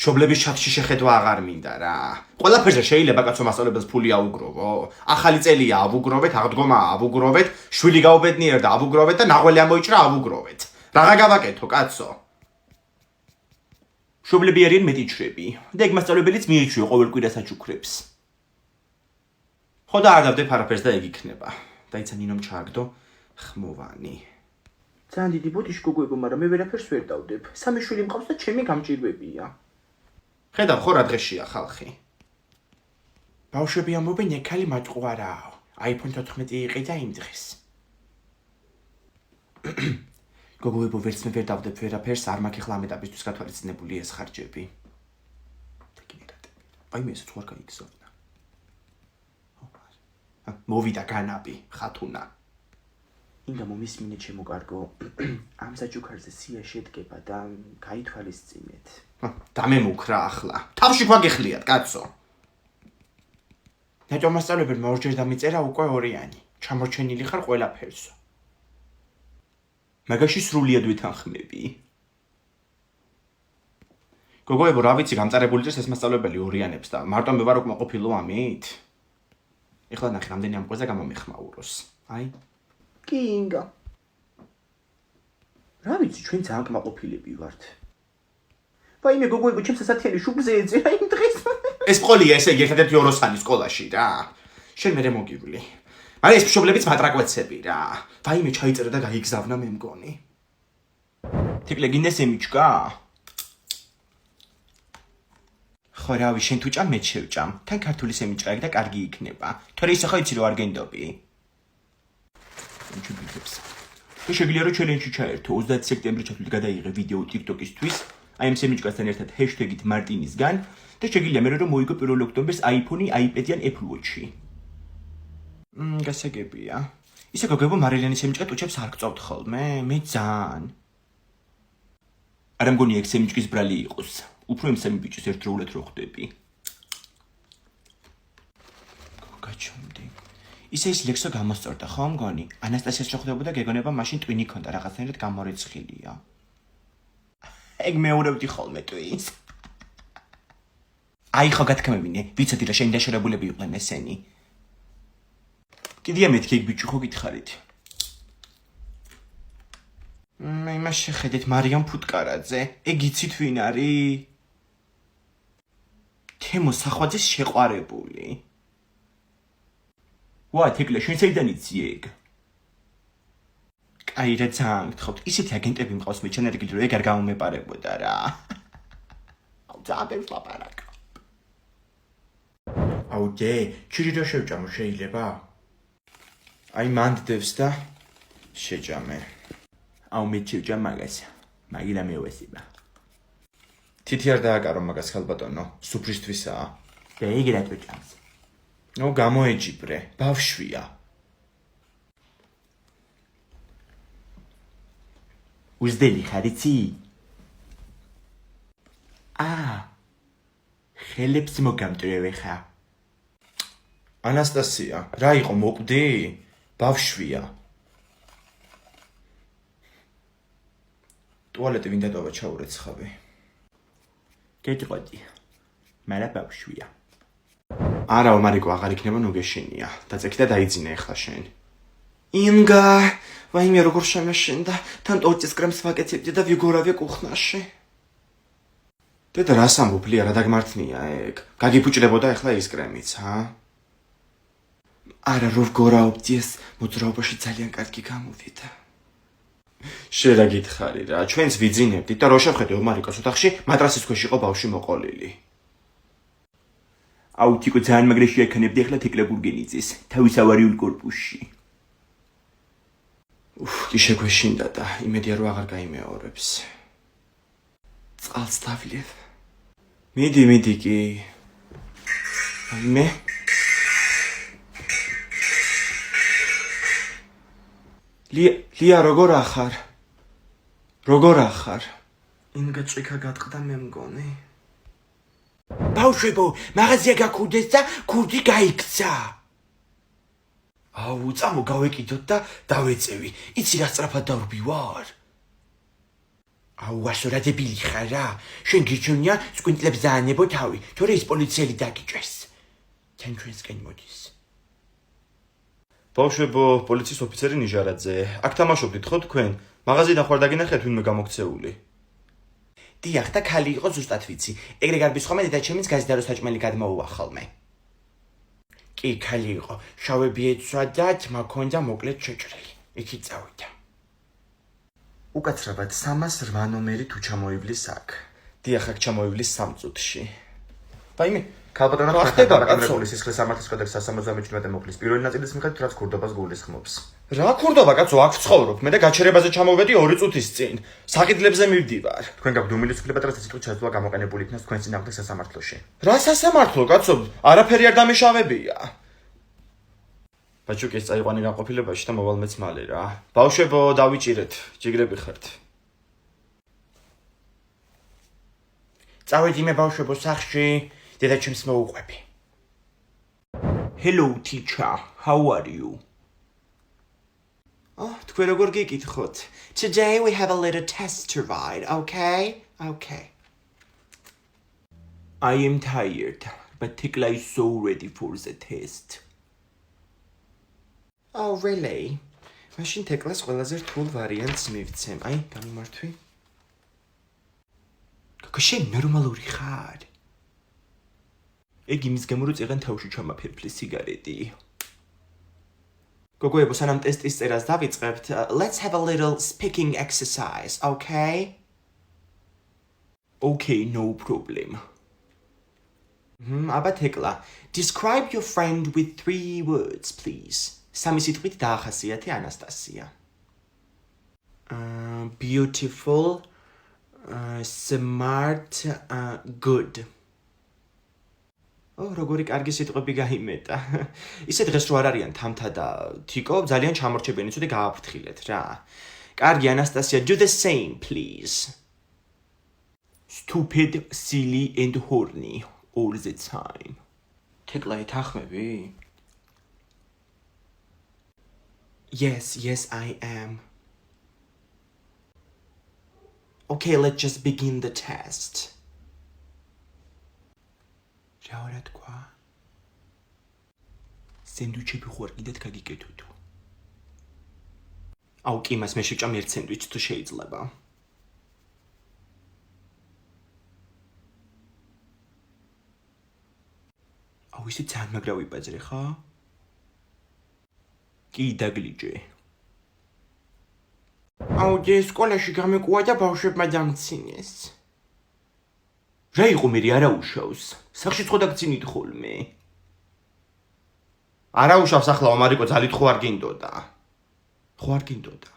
მშობლების ჩათში შეხედვა აღარ მინდა რა. ყველაფერზე შეიძლება კაცო მასწავლებელს ფული აუგროვო. ახალი წელია ავუგროვეთ, აღდგომა ავუგროვეთ, შვილი გაუბედნიერდა და ავუგროვეთ და ნაღველი ამოიჭრა ავუგროვეთ. რაღა გავაკეთო კაცო? მშობლები არიან მეტიჩრები და ეგ მასწავლებელიც მიეჩვიო ყოველ კვირას აჩუქრებს. ხო და არ დავდებ არაფერს და ეგ იქნება. დაიცა ნინომ ჩააგდო ხმოვანი. ძალიან დიდი ბოდიში გოგოებო, მაგრამ მე ვერაფერს ვერ დავდებ. სამი შვილი მყავს და ჩემი გამჭირვებია. ხედავ ხო რა დღეშია ხალხი. ბავშვები ამბობენ ეკალი მატყუარაო. iPhone 14 იყი და იმ დღეს. გოგოებო ვერც მე ვერ დავდებ ვერაფერს, არ მაქვს ახლა ამ ეტაპისთვის გათვალისწინებული ეს ხარჯები. აი მე ეს თوار გაიგზავნა. მოვიდა განაბი, ხათუნა. ინდა მომისმინე ჩემო კარგო. ამ საჩუქარზე სია შედგება და გაითვალისწინეთ. დამემუქრა ახლა. თავში გვაგეხლიათ, კაცო. ნეტო მასწავლებელმა ორჯერ დამიწერა უკვე ორიანი. ჩამორჩენილი ხარ ყველაფერსო. მაგაში სრულიად ვითანხმები. გოგოებო, რა ვიცი, გამწარებული წეს ეს მასწავლებელი ორიანებს და მარტო მე ვარ უკმაყოფილო ამით. ეხლა ნახე, რამდენი ამყვეზე გამომეხმაუროს. აი. კი ინგა. რა ვიცი, ჩვენ ძალიან კმაყოფილები ვართ. ვაიმე გოგოებო, ჩემს სასათიანი შუბლზე ეძერა იმ დღეს. ეს ყოლია ესე იგი ერთადერთი ოროსანი სკოლაში რა. შენ მერე მოგივლი. მაგრამ ეს მშობლებიც მატრაკვეცები რა. ვაიმე ჩაიწერა და გაიგზავნა მე მგონი. თიკლე გინდა სემიჩკა? ხო რავი, შენ თუ ჭამ, მე შევჭამ. თან ქართული სემიჩკა იქ და კარგი იქნება. თორე ისე ხო იცი რომ არ გენდობი. და შეგიძლია რომ ჩელენჯი ჩაერთო 30 სექტემბრი ჩათვლით გადაიღე ვიდეო TikTok-ისთვის, აი ამ სემიჩკასთან ერთად ჰეშტეგით მარტინისგან და შეგიძლია მე რომ მოიგო 1 ოქტომბერს iPhone-ი, iPad-იან Apple Watch-ი. გასაგებია. ისე გოგოებო მარილენის სემიჩკა ტუჩებს არ გწოვთ ხოლმე? მე ძალიან. არა მგონია ეგ სემიჩკის ბრალი იყოს. უფრო იმ სამი ბიჭის ერთდროულად რო ხვდები. გაჩვენდი. ისე ის ლექსო გამოსწორდა ხო მგონი? ანასტასიას რო ხვდებოდა გეგონება მაშინ ტვინი ქონდა რაღაცნაირად გამორიცხილია. ეგ მეორევდი ხოლმე ტვინს. აი ხო გათქმევინე, ვიცოდი რა შენი დაშორებულები იყვნენ ესენი. კიდია მეთქი ეგ ბიჭი ხო გითხარით? მე იმას შეხედეთ მარიამ ფუტკარაძე. ეგ იცით ვინ არის? თემო სახვაძის შეყვარებული. ვა, თეკლე, შენ საიდან იცი ეგ? კაი რა ძალიან გთხოვთ, ისეთი აგენტები მყავს მე ჩანერგილი რომ ეგ არ გამომეპარებოდა რა. აუ ძალიან ლაპარაკ. აუ დე, ჩირი რა შევჭამო შეიძლება? აი მანდდებს და შეჭამე. აუ მე შევჭამ მაგას. მაგილა მეუესება. თითი არ დააკარო მაგას ხალბატონო, სუფრისთვისაა. და იგი რატო ჭამს? ნუ გამოეჯიბრე, ბავშვია. უზდელი ხარ იცი? ხელებს მოგამტრევე ხა. ანასტასია, რა იყო მოკვდი? ბავშვია. ტუალეტი ვინ დატოვა ჩაურეცხავი. გეტყვი. მარა ბავშვია. არაო, მარიკო აღარ იქნება ნუ გეშინია. დაწექი და დაიძინე ახლა შენ. ინგა, ვაიმე როგორ შემეშენდა, თან ტოჭის კრემს ვაკეთებდი და ვიგორავე კუხნაში. დედა რას ამბობ, ლია, რა დაგმართნია ეგ? გაგიფუჭდებოდა ახლა ის კრემიც, ჰა? არა, რო ვგორაობდი ეს მოძრაობაში ძალიან კარგი გამოვიდა. შენ რა გითხარი რა, ჩვენც ვიძინებდით და რო შევხედე მარიკოს ოთახში, მატრასის ქვეშ იყო ბავშვი მოყოლილი. აუ თიკო ძალიან მაგრეში ეკნებდი ახლა თიკლებურგენიძის, თავის ავარიულ კორპუსში. კი შეგვეშინდა და იმედია რომ აღარ გაიმეორებს. წყალს დავლიევ. მიდი კი. მე ლია როგორ ახარ? ინგა ჭიქა გატყდა მე მგონი. ბავშვებო, მაღაზია გაქურდეს და ქურდი გაიქცა. აუ, წამო გავეკიდოთ და დავეწევი. იცი რა სწრაფად დავრბი ვარ? აუასო რა დებილი ხარ რა. შენ გიჩვენია სკვინტლებს დაანებო თავი, თორე ის პოლიციელი დაგიჭერს. თან ჩვენსკენ მოდის. ბავშვებო, პოლიციის ოფიცერი ნიჟარაძე. აქ თამაშობდით ხო თქვენ? მაღაზიიდან ხარ დაგინახეთ ვინმე გამოქცეული. დიახ და ქალი იყო ზუსტად ვიცი. ეგრე გარბის ხომე დედაჩემიც გაზიდაროს საჭმელი გადმოუვა ხოლმე. კი, ქალი იყო. შავები ეცვა და თმა ქონდა მოკლედ შეჭრილი. იქით წავიდა. უკაცრავად 308 ნომერი თუ ჩამოივლის აქ. დიახ, აქ ჩამოივლის 3 წუთში. ვაიმე, ქალბატონო რა ხდება, კაცო? რეგულირებული სისხლის სამართლის კოდექსის 177 მუხლის პირველი ნაწილის მიხედვით რაც ქურდობას გულისხმობს. რა ქურდობა კაცო, აქ ვცხოვრობ. მე და გაჩერებაზე ჩამოვედი 2 წუთის წინ. საყიდლებზე მივდივარ. თქვენ გაქვთ უმილისუფლება და სიტყვით შესვლა გამოყენებული იქნას თქვენ წინააღმდეგ სასამართლოში. რა სასამართლო კაცო? არაფერი არ დამეშავებია. ბაჭუკი ეს წაიყვანი განყოფილებაში და მოვალმეც მალე რა. ბავშვებო, დავიჭირეთ. ჯიგრები ხართ. წავედი მე ბავშვებო სახლში, დედაჩემს მოუყვები. Hello teacher, how are you? თქვენ როგორ გიკითხოთ? Today we have a little test to write, okay? Okay. I am tired, but Tikla is so ready for the test. Oh, really? მაშინ თეკლას ყველაზე რთულ ვარიანტს მივცემ. აი, გამიმართვი. გოგოშენ ნორმალური ხარ? ეგ იმის გამო რომ წეღან თავში ჩამაფერფლე სიგარეტი. გოგოებო, სანამ ტესტის წერას დავიწყებთ, let's have a little speaking exercise, okay? Okay, no problem. აბა თეკლა, describe your friend with 3 words, please. სამი სიტყვით დაახასიათე ანასტასია. Beautiful, smart, good. როგორი კარგი სიტყვები გაიმეტა. ისე დღეს რო არ არიან თამთა და თიკო, ძალიან ჩამორჩებიანი ცუდი გააფრთხილეთ რა. კარგი ანასტასია, do the same, please. Stupid, silly and horny all the time. თეკლა ეთახმები? Yes, I am. Okay, let's just begin the test. რა თქვა? სენდვიჩები ხوار კიდეთ გაგიკეთო. აუ კი, მას მე შეჭამ 1 სენდვიჩი თუ შეიძლება. აუ ისე ძალიან მაგრა ვიბაძრე ხა? კი დაგლიჯე. აუ ჯე სკოლაში გამეკუა და ბავშვებმა დამცინეს. რა იყო მე არა უშავს? სახში ხო დაგცინით ხოლმე. არა უშავს ახლა მარიკო ძალით ხო არ გინდოდა. ხო არ გინდოდა.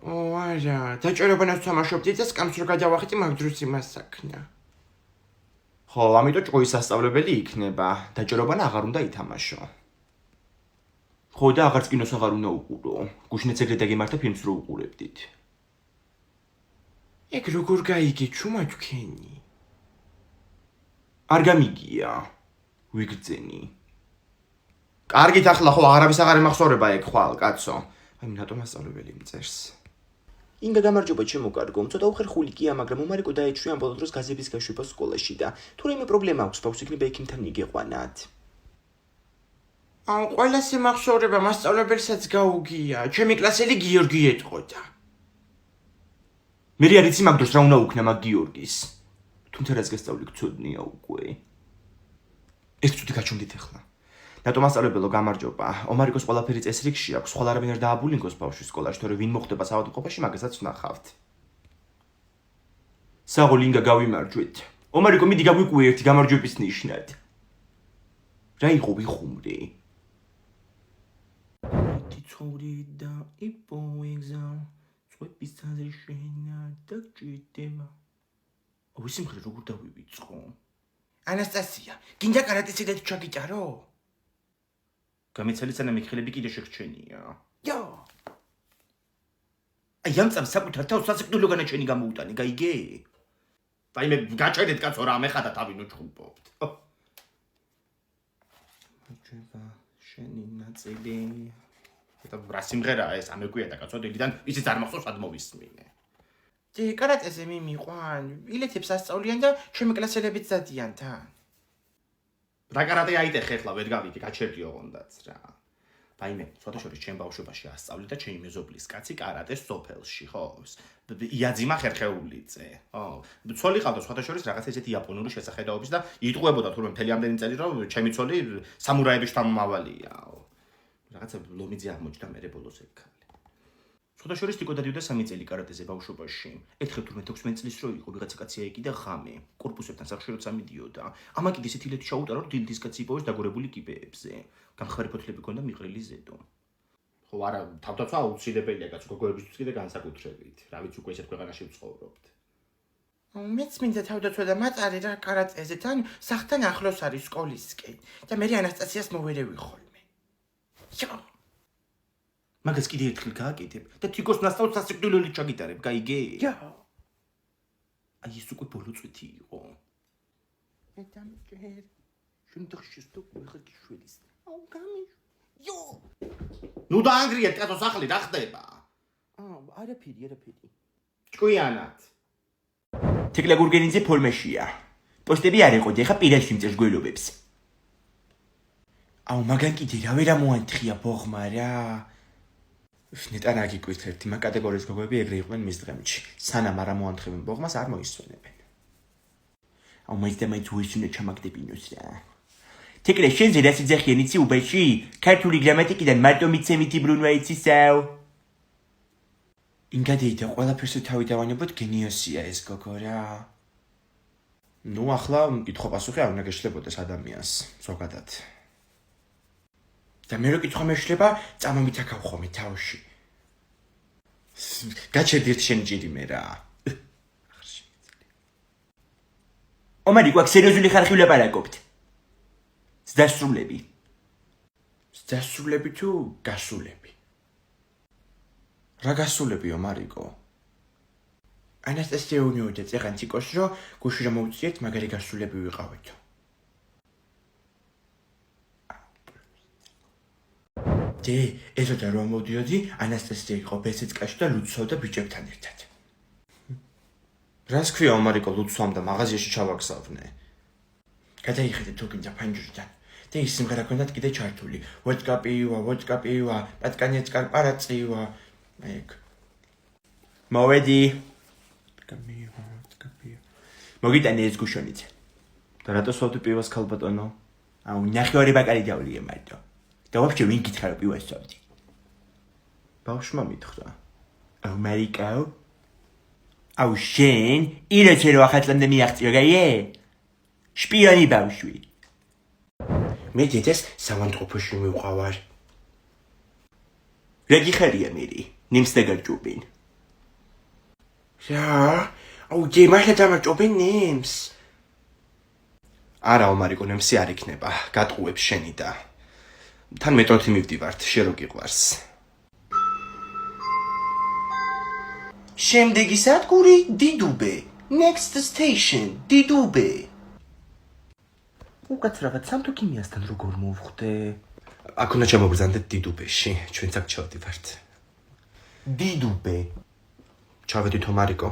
არა, დაჭერებანას თამაშობდი და სკამს რო გადავახტი მაგ დროს იმას საქმეა. ხო, ამიტომ ჭოის სასწავლებელი იქნება. დაჭერებანა აღარ უნდა ითამაშო. ხო და აღარც კინოს აღარ უნდა უყურო. გუშინაც ეგრე დაგემართა ფილმს რო უყურებდით. ეგ როგორ გაიგე ჩუმა თქვენი? არ გამიგია. ვიგრძენი. კარგით ახლა ხო აღარავის აღარ ემახსოვრება ეგ ხვალ, კაცო. აი ნატო მასწავლებელი მწერს. ინგა გამარჯობა ჩემო კარგო, ცოტა უხერხული კია, მაგრამ მომარიკო დაეჩვია ამ ბოლო დროს გაზების გაშვება სკოლაში და თუ რაიმე პრობლემა აქვს, ბავშვს იქნება ექიმთან მიგეყვანათ. აუ ყველა სიმახსოვრება მასწავლებელსაც გაუგია. ჩემი კლასელი გიორგი ეტყოდა. მე არ იცი მაგ დროს რა უნდა უქნა მაგ გიორგის. თუმცა რაც გასწავლი გწოდნია უკვე. ეს ცუდი გაჩვენდით ახლა. ნატო მასწავლებელო გამარჯობა. ომარიკოს ყველაფერი წესრიგში აქვს, სხვა არავინ არ დააბულინგოს ბავშვის სკოლაში, თორე ვინ მოხდება საავადმყოფოში, მაგასაც ვნახავთ. საღოლინგა გავიმარჯვეთ. ომარიკო მიდი გაგვიკვირე ერთი გამარჯვების ნიშნად. რა იყო ვიხუმრე? თიცორი და იპოეგზა, წვების თაზე შენა და ჭირდება. ო სიმღერა როგორ დავივიწყო? ანასტასია, გინდა კარატისიდეთ ჩაგიტარო? გამეცალი სანამ მიხილები კიდე შეხრჩენია. იო. აი ამ წამს საკუთარ თავს სასიკვდილო განაჩენი გამოუტანე, გაიგე? ვაიმე გაჭედეთ კაცო რა მეხადა თავი ნუჩხუბობთ. მოჭება შენი ნაწილი. და რა სიმღერაა ეს ამეკვია და კაცო დილიდან ისიც არ მახსოვს სად მოვისმინე. კარატეზე მიმიყვან, ბილეთებს ასწავლიან და ჩემი კლასელებიც დადიან თან. რა კარატე აიტეხე ახლა ვერ გავიგე, გაჩერდი ოღონდაც რა. ვაიმე, სხვადასხვა ჩემ ბავშვობაში ასწავლე და ჩემი მეზობლის კაცი კარატეს სოფელში, ხო? იაძიმა ხერხეულიძე. ხო, ცოლი ყავდა სხვადასხვა რაღაც ესეთი იაპონური შესახედაობის და იტყუებოდა თურმე მთელი ამდენი წელი რომ ჩემი ცოლი სამურაების შთამომავალია. რაღაცა ლომიძე აღმოჩნდა მერე ბოლოს ეგ ქალი. სხვადასხვა ტიკო დადიოდა 3 წელი კარატეზე ბავშვობაში. ერთხელ თურმე 16 წლის რო იყო, ვიღაცა კაცი აიკიდა ღამე. კორპუსებთან სახშირად სამიდიოდა. ამაკი ისეთი ლეთი ჩაუტარა, რომ დილდის კაცი იპოვეს დაგორებული კიბეებზე. გამხარი ფოთლები ჰქონდა მიყრილი ზედო. ხო, არა, თავდაცვა აუცილებელია კაც გოგოებისთვის კიდე განსაკუთრებით. რა ვიცი, უკვე ესეთ ქვეყანაში ვცხოვრობთ. მეც მინდა თავდაცვა და მაწარე რა კარატეზე თან სახთან ახლოს არის სკოლისკენ და მე ანასტასიას მოვერევი ხოლმე. იო. მაგას კიდე ერთხელ გააკეთებ და თიკოს ნასწავლს სასიკვდილოებით ჩაგიტარებ, გაიგე? იო. აი ეს უკვე ბოლო წვითი იყო. მე დამჭერ. შენ დახშეს თუ ხარ გიშველის. აუ გამიშ. იო. ნუ დაანგრიეთ კაცო სახლი რა ხდება? არაფერი. ჭკვიანად. თეკლა გურგენიძე ფორმაშია. პოსტები არ ეყოდი, ხა პირაში მწეს გველობებს. აუ მაგან კიდე რა ვერა მოანთხია ბოღმა რა. ნეტარ აგიკვირთ ერთი მაგ კატეგორიის გოგოები ეგრე იყვნენ მის დღემში. სანამ არ მოანთხებენ ბოღმას არ მოისვენებენ. აუ მაინც უეშინე ჩამაგდებინოს რა. თეკლა შენზე რა სიძახიან იცი უბეში? ქართული გრამატიკიდან მარტო მიცემითი ბრუნვა იცისაო. ინგადეი და ყველაფერს თავი დავანებოთ გენიოსია ეს გოგო რა. ნუ ახლა კითხვა პასუხი არ უნდა გეშლებოდეს ადამიანს ზოგადად. და მე რო კითხვა მეშლება, წამომით აკავხომე თავში. გაჩერდი ერთ შენი ჭირი მე რა. ომარი გვაქვს სერიოზული ხარხი ვლაპარაკობთ. დასრულები. დასრულები თუ გასულები? რა გასულებიო მარიკო? ანასტასია უნიოდა წეღან ციკოს რომ გუში რომ მოვწიეთ მაგარი გასულები ვიყავეთო. ესოთა რომ მოდიოდი, ანასტასია იყო ბესეცკაში და ლუცავდა ბიჭებთან ერთად. რას ქვია მარიკო ლუცვამ და მაღაზიაში ჩავაგზავნე? გადაიხედე თუ გინდა ფანჯრიდან. და ის სიმღერა ქონდათ კიდე ჩართული. ვოდკა პივა, პატკანეც კარპარაცია. ეგ. მოვედი. მოგიტანე ეს გუშონიც. და რატო სვავდი პივას ქალბატონო? აუ ნახევარი ბაკალი დავლიე მარტო. და ვაფშე ვინ გითხრა რომ პივას სვავდი? ბავშვმა მითხრა. აუ მარიკაო. აუ შენ იროჩე რო ახალამდე მიაღწიო გაიე? შპიონი ბავშვი. მე ძეძას სამანტყოფოში მივყავარ. რა გიხარია მერი? ნიმს დაგარჯობენ. რა? აუ ჯემაშა დამარჯობენ ნიმს. არაო მარიკო ნემსი არ იქნება, გატყუებს შენი და თან მეტროთი მივდივართ, შენ რო გიყვარს. შემდეგი სადგური დიდუბე. Next station დიდუბე. უკაცრავად სამთო ქიმიასთან როგორ მოვხვდე? აქ უნდა ჩამობრძანდეთ დიდუბეში, ჩვენ აქ ჩავდივართ. დიდუბე. ჩავედითო მარიკო.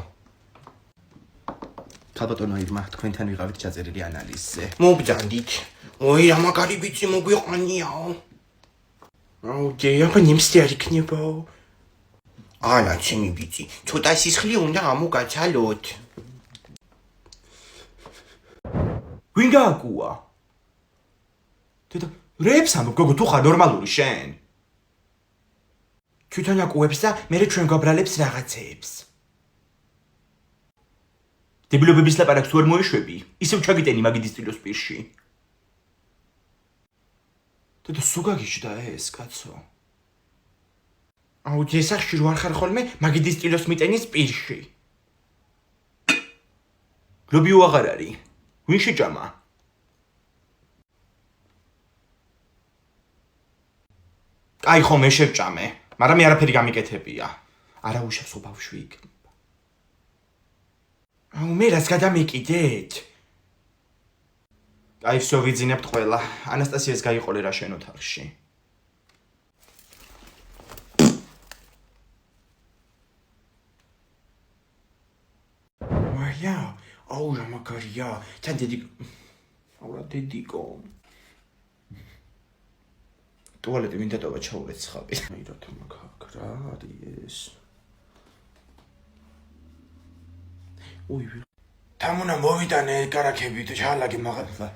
ქალბატონო ირმა, თქვენთან ვიყავით ჩაწერილი ანალიზზე. მობრძანდით. ოი რა მაგარი ბიჭი მოგვიყანიაო. აუ აბა ნიმსი არ იქნებაო. ანა ჩემი ბიჭი, ცოტა სისხლი უნდა ამოგაცალოთ. ვინ გააკუა? რეებს ამბობ, გოგო, თუ ხარ ნორმალური შენ? თვითონ აკუებს და მე ჩვენ გაბრალებს რაღაცეებს. დებილობების ლაპარაკს თუ არ მოეშვები, ისევ ჩაგიტენი მაგიდის სტილოს პირში. და სულ გაგიჟდა ეს, კაცო. აუ ჯესახში რო არ ხარ ხოლმე მაგიდის სტილოს მიტენის პირში. გლობიო აღარ არის. ვინ შეჭამა? აი ხო მე შევჭამე, მაგრამ მე არაფერი გამიკეთებია. არა უშავს ბავშვი იქ. აუ მე რას გადამეკიდეთ? აი всё ვიძინებთ ყველა. ანასტასიას გაიყოლე რა შენ ოთახში. აია, აუ რა მაგარია. თან დედი აუ რა დედიკო. ტუალეტი მინდა ტოვა ჩაურეთ ხაბი. აი რა თქმა მაგ რა არის. ой, თამუნა მოვიტანე კარაქები თუ ჩალაგე მაგალითად.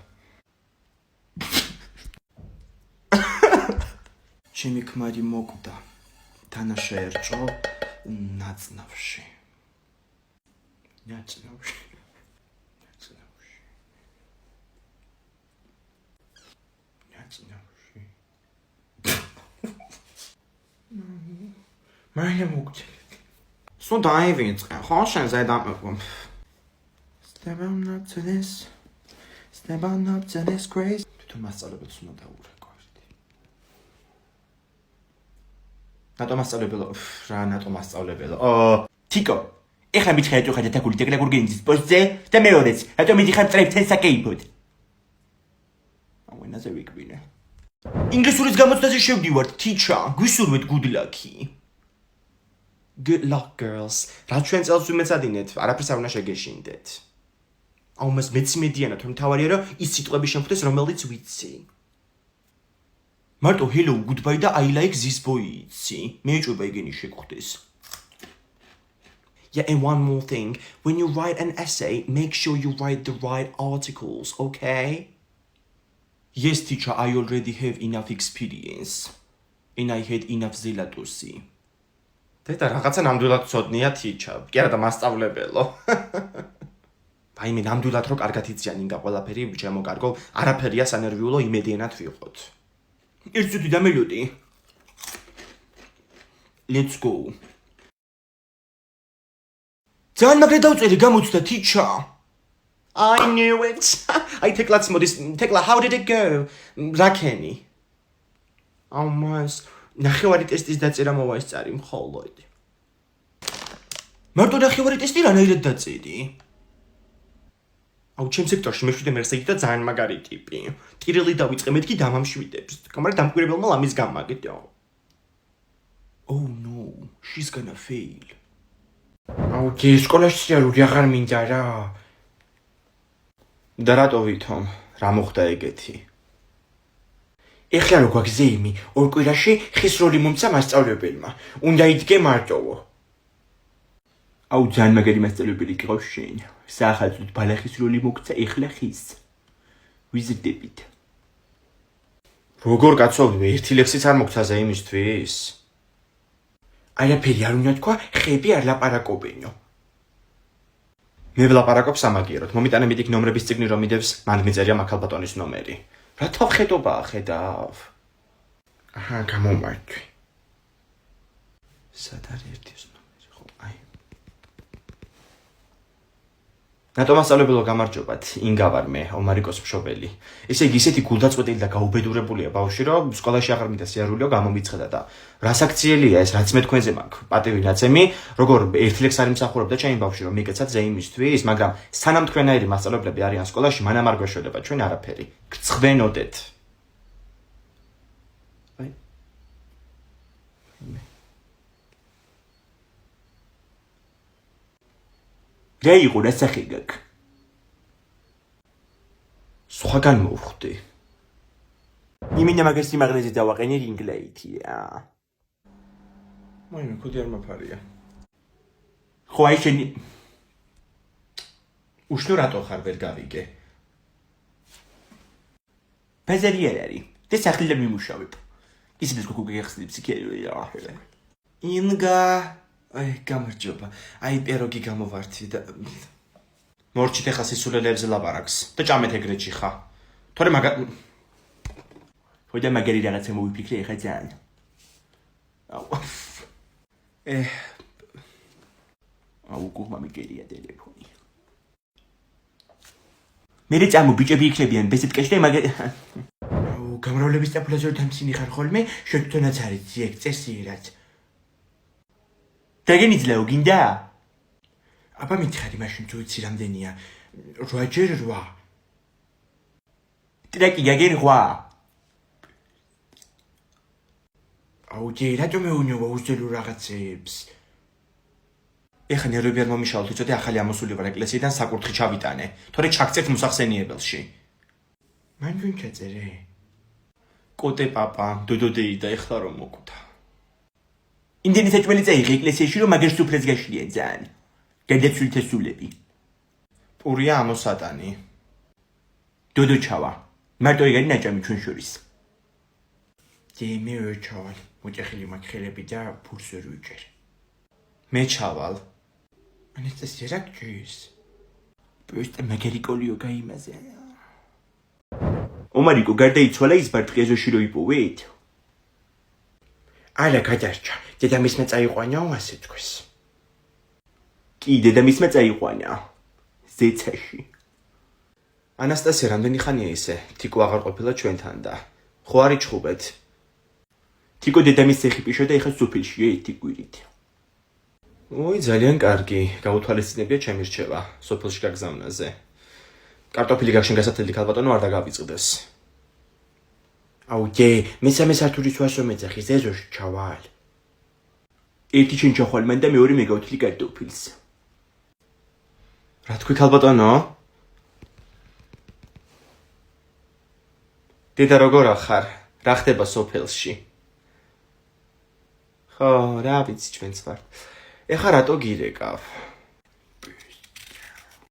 ჩემი ქმარი მოკვდა თანა შეერჭო ნაცნავში. მაინე მოგწე. სულ დაივიწყე, ხო შენ ზედამეყო. Step on up to this. Step on up to this crazy. თუ მასწავლებელს უნდა დაურეკო ერთი. ნატო მასწავლებელო, რა ნატო მასწავლებელო. თიკო, ეხლა მითხარ თუ ხარ დაკული დაგურგენძის პოსტზე და მეორეც, რატომ მიდიხარ წრეფცენ საკეიფოდ? აუენაზე ვიკვირე. ინგლისურის გამოცდაზე შევდივართ, თიჩა, გვისურვეთ good luck-ი. Good luck, girls. რა ჩვენ წელს ვიმეცადინეთ, არაფერს არ უნდა შეგეშინდეთ. აუ მას მეც მედიანა თუ მთავარია რომ ის სიტყვები შემხვდეს რომელიც ვიცი. მარტო hello, goodbye და I like this boy იცი. მეეჭვება იგენი შეგხვდეს. Yeah, and one more thing, when you write an essay, make sure you write the right articles, okay? Yes, teacher, I already have enough experience. And I had enough zealousy. დედა რაღაცა ნამდვილად ცოდნია თიჩა. კი არა და მასწავლებელო. აი მე ნამდვილად რო კარგად იციან ინგა ყველაფერი ჩემო კარგო, არაფერია სანერვიულო იმედიანად ვიყოთ. ერთი წუთი დამელოდი. Let's go. ძალიან მაგრად დავწერე გამოცდა თიჩა. I knew it. აი თეკლაც მოდის, თეკლა, how did it go? რაკენი? აუ მას ნახევარი ტესტის დაწერა მოვაისწარი მხოლოდ. მარტო ნახევარი ტესტი რანაირად დაწერი? აუ ჩემ სექტორში მეშვიდე მერსეგი და ძალიან მაგარი ტიპი. ტირილი დავიწყე მეთქი დამამშვიდებს. მაგრამ დამკვირვებელმა ლამის გამაგდო. Oh no, she's gonna fail. აუ დი სკოლაში სიარული აღარ მინდა რა. და რატო ვითომ? რა მოხდა ეგეთი? ეხლა რო გვაქვს ზეიმი, ორ კვირაში ხის როლი მომცა მასწავლებელმა. უნდა იდგე მარტოო. აუ ძალიან მაგარი მასწავლებელი გიყავს შენ. საახალწლოდ ბალახის როლი მოგცა, ეხლა ხის. ვიზრდებით. როგორ კაცობ, ერთი ლექსიც არ მოგცა ზეიმისთვის? არაფერი არ უნდა თქვა, ხები არ ლაპარაკობენო. მე ვლაპარაკობ სამაგიეროდ. მომიტანებით იქ ნომრების წიგნი რომ მიდევს, მან მიწერია მაქალბატონის ნომერი. რა თავხედობაა ხედავ? აჰა, გამომართვი. სად არის ერთის ნომერი ხო? აი. ნატო მასწავლებელო გამარჯობათ, ინგა ვარ მე, ომარიკოს მშობელი. ესე იგი ისეთი გულდაწყვეტილი და გაუბედურებულია ბავშვი, რომ სკოლაში აღარ მინდა სიარულიო გამომიცხედა და რა საქციელია ეს, რაც მე თქვენზე მაქვს, პატივი ნაცემი, როგორ ერთი ლექს არ იმსახურებდა ჩემი ბავშვი, რომ მიგეცათ ზეიმისთვის, მაგრამ სანამ თქვენაირი მასწავლებლები არიან სკოლაში, მანამ არ გვეშველება ჩვენ არაფერი. გრცხვენოდეთ. აი. რა იყო რა სახე გაქვს? სხვაგან მოვხვდი. იმინა მაგას სიმაღლეზე დავაყენე ინგლეითია. მაინე კოდი არ მაფარია. ხო აი შენი უშნო რატო ხარ ვერ გავიგე? ბაზარი არ არის. და სახლიდან მიმუშავებ. ისინი გოგო გეხსნებს იქერია. ინგა აი გამარჯობა. აი პეროგი გამოვართი და მორჩით ახლა სისულელებზე ლაპარაკს და ჭამეთ ეგრეთში ხა. თორე ხოდა მაგარი რაღაცა მოვიფიქრე ახლა ძალიან. აუ. აუ გუმა მიგერია ტელეფონი. მე წამო ბიჭები იქნებიან ბესეთკაში და მაგარი აუ გამრავლების საფულაზე რომ დამცინი ხარ ხოლმე, შეთუნაც არის ძიეკ წესიერად. დაგენიძლეო გინდა? აბა მითხარი მაშინ თუ იცი რამდენია? 8x8. ტრეკი გაგერღვა. აუ ჯე რატომ მეუნიო უზელო რაღაცებს? ეხა ნერვები არ მომიშალოთ, უწოდე ახალი ამოსული ვარ ეკლესიიდან საკურთხი ჩავიტანე, თორე ჩაგწევთ მოსახსენიებელში. მან ვინ ჩაწერე? კოტე პაპა, დოდოდეი და ეხლა რომ მოკვდა. იმდენი საჭმელი წაიღე ეკლესიაში, რომ მაგერ სუფრეს გაშლია ძალიან. გადაცვლით სულები. პურია ამოსატანი. დოდო ჩავა. მარტო ეგარი ნაჭამი ჩვენ შორის. მე ვერ ჩავალ. მოჭეხილი მაქვს ხელები და ფურს ვერ ვიჭერ. მე ჩავალ. ანესტეზია რა გჭირს? პროსტა მაგარი კოლიო გაიმაზე. ომარიკო გარდაიცვალა ის ბარტყი ეზოში რო იპოვეთ? არა გადარჩა. დედამისმა წაიყვანაო ასე თქვეს. კი, დედამისმა წაიყვანა. ზეცაში. ანასტასია, რამდენი ხანია ისე? თიკო აღარ ყოფილა ჩვენთან და ხო არ იჩხუბეთ? თიკო დედამის ცეხი პიშო და ეხა სოფელშია ერთი კვირით. ოი, ძალიან კარგი. გაუთვალისწინებია ჩემი რჩევა სოფელში გაგზავნაზე. კარტოფილი გახშენ გასათელი ქალბატონო არ დაგავიწყდეს. აუ მესამე სართულის ვასომეძახი ეზოში ჩავალ. ერთი ჩენ ჩახვალ მან და მეორე მე გავთვლი კარტოფილს. რა თქვი ქალბატონო? დედა როგორ ახარ? რა ხდება სოფელში? ხო, რა ვიცი ჩვენც ვარ. ეხა რატო გირეკავ?